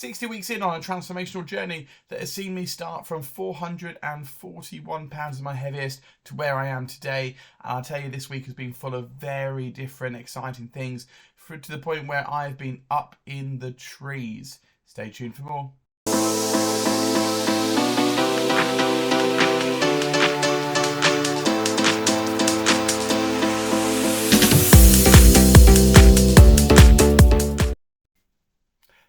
60 weeks in on a transformational journey that has seen me start from 441 pounds as my heaviest to where I am today. And I'll tell you, this week has been full of very different, exciting things, to the point where I've been up in the trees. Stay tuned for more.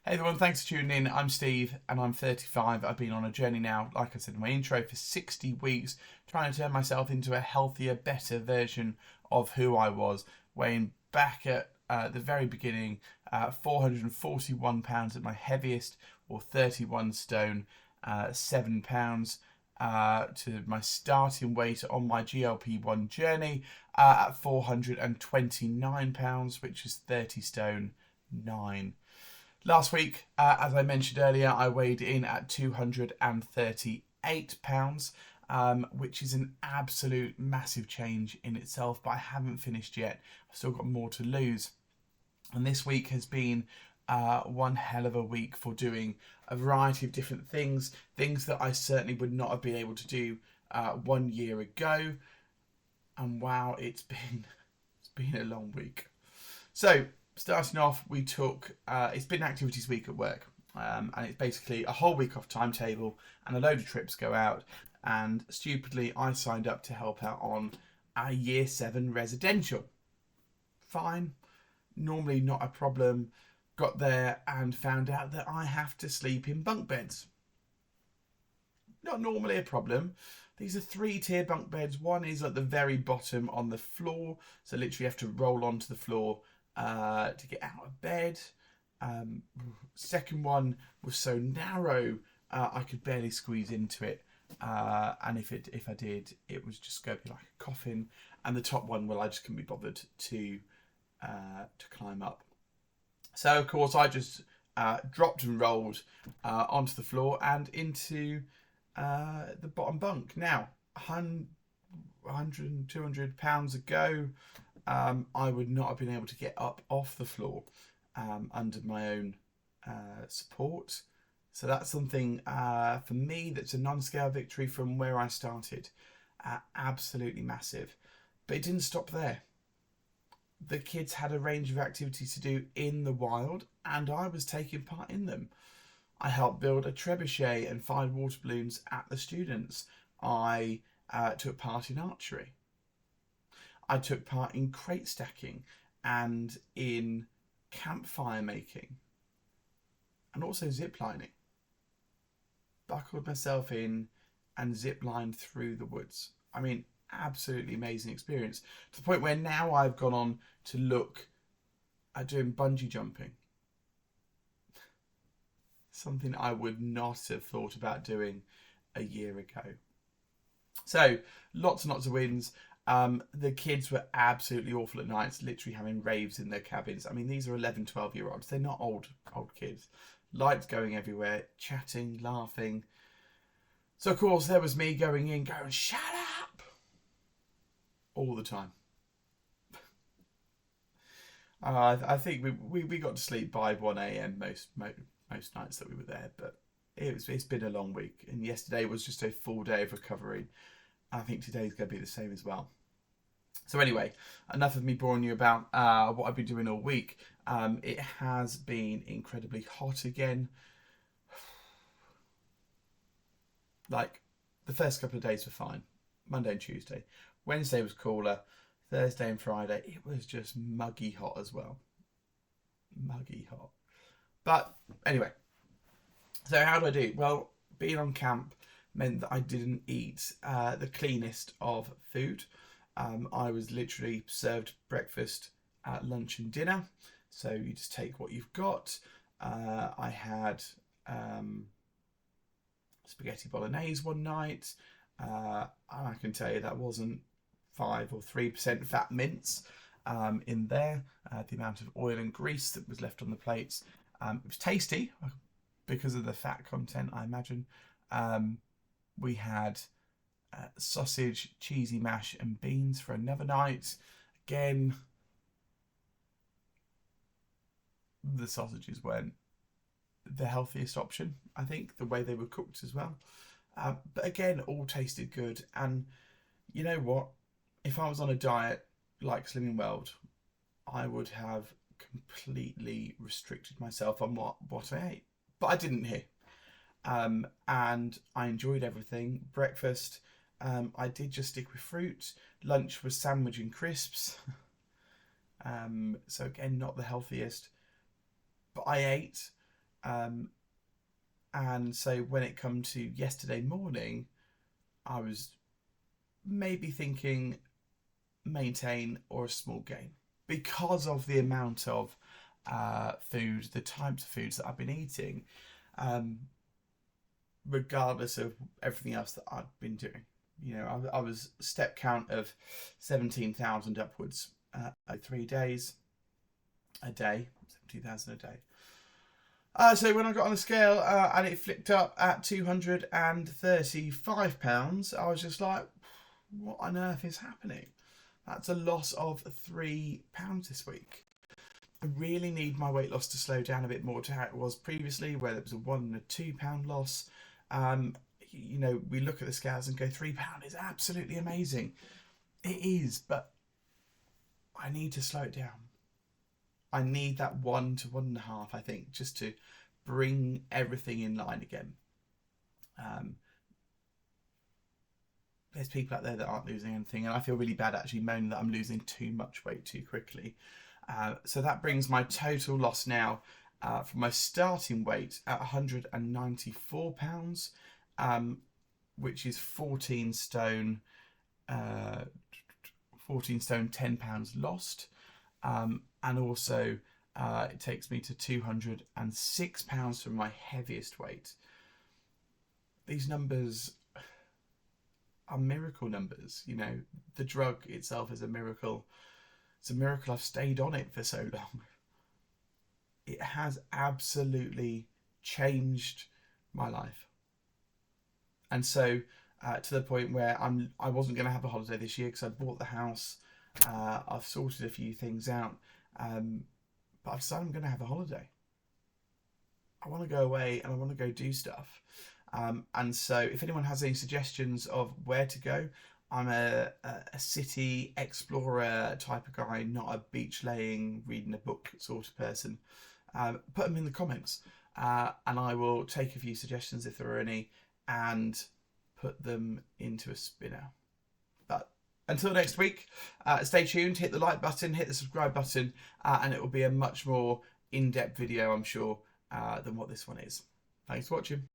Hey everyone, thanks for tuning in. I'm Steve and I'm 35. I've been on a journey now, like I said in my intro, for 60 weeks, trying to turn myself into a healthier, better version of who I was, weighing back at the very beginning, 441 pounds at my heaviest, or 31 stone, 7 pounds, to my starting weight on my GLP-1 journey at 429 pounds, which is 30 stone, 9. Last week, as I mentioned earlier, I weighed in at 238 pounds, which is an absolute massive change in itself, but I haven't finished yet. I've still got more to lose. And this week has been one hell of a week for doing a variety of different things that I certainly would not have been able to do 1 year ago. And wow, it's been a long week. So, starting off, we took, it's been activities week at work, and it's basically a whole week off timetable and a load of trips go out, and stupidly I signed up to help out on a year 7 residential. Fine, normally not a problem. Got there and found out that I have to sleep in bunk beds. Not normally a problem. These are 3-tier bunk beds. One is at the very bottom on the floor, so literally you have to roll onto the floor to get out of bed. Second one was so narrow I could barely squeeze into it, and if I did, it was just going to be like a coffin. And the top one, well, I just couldn't be bothered to climb up. So of course I just dropped and rolled onto the floor and into the bottom bunk. Now 100 and 200 pounds ago, I would not have been able to get up off the floor under my own support. So that's something for me that's a non-scale victory from where I started. Absolutely massive. But it didn't stop there. The kids had a range of activities to do in the wild, and I was taking part in them. I helped build a trebuchet and fired water balloons at the students. I took part in archery. I took part in crate stacking and in campfire making, and also ziplining. Buckled myself in and ziplined through the woods. I mean, absolutely amazing experience, to the point where now I've gone on to look at doing bungee jumping. Something I would not have thought about doing a year ago. So lots and lots of wins. The kids were absolutely awful at nights, literally having raves in their cabins. I mean, these are 11, 12-year-olds. They're not old kids. Lights going everywhere, chatting, laughing. So, of course, there was me going, shut up! All the time. I think we got to sleep by 1 a.m. most nights that we were there, but it's been a long week. And yesterday was just a full day of recovery. I think today's going to be the same as well. So anyway, enough of me boring you about what I've been doing all week. It has been incredibly hot again. Like, the first couple of days were fine. Monday and Tuesday. Wednesday was cooler. Thursday and Friday, it was just muggy hot as well. Muggy hot. But anyway, so how do I do? Well, being on camp meant that I didn't eat the cleanest of food. I was literally served breakfast, lunch and dinner. So you just take what you've got. I had spaghetti bolognese one night. And I can tell you that wasn't 5 or 3% fat mince in there. The amount of oil and grease that was left on the plates. It was tasty because of the fat content, I imagine. We had sausage, cheesy mash and beans for another night. Again, the sausages weren't the healthiest option, I think, the way they were cooked as well. But again, all tasted good. And you know what? If I was on a diet like Slimming World, I would have completely restricted myself on what I ate. But I didn't here. And I enjoyed everything. Breakfast, I did just stick with fruit. Lunch was sandwich and crisps. So again, not the healthiest. But I ate. And so when it come to yesterday morning, I was maybe thinking maintain or a small gain because of the amount of food, the types of foods that I've been eating, regardless of everything else that I've been doing. You know, I was step count of 17,000 upwards 3 days a day, 17,000 a day. So when I got on the scale and it flicked up at 235 pounds, I was just like, what on earth is happening? That's a loss of 3 pounds this week. I really need my weight loss to slow down a bit more to how it was previously, where there was a 1 and a 2 pound loss. You know, we look at the scales and go, 3 pound is absolutely amazing. It is, but I need to slow it down. I need that 1 to 1.5, I think, just to bring everything in line again. There's people out there that aren't losing anything, and I feel really bad actually moaning that I'm losing too much weight too quickly. So that brings my total loss now from my starting weight at 194 pounds, which is 14 stone 10 pounds lost. And also it takes me to 206 pounds from my heaviest weight. These numbers are miracle numbers. You know, the drug itself is a miracle. It's a miracle I've stayed on it for so long. It has absolutely changed my life. And so to the point where I wasn't going to have a holiday this year because I bought the house. I've sorted a few things out, but I've decided I'm going to have a holiday. I want to go away and I want to go do stuff. And so if anyone has any suggestions of where to go, I'm a city explorer type of guy, not a beach laying, reading a book sort of person. Put them in the comments and I will take a few suggestions if there are any and put them into a spinner. But until next week, stay tuned, hit the like button, hit the subscribe button, and it will be a much more in-depth video, I'm sure, than what this one is. Thanks for watching.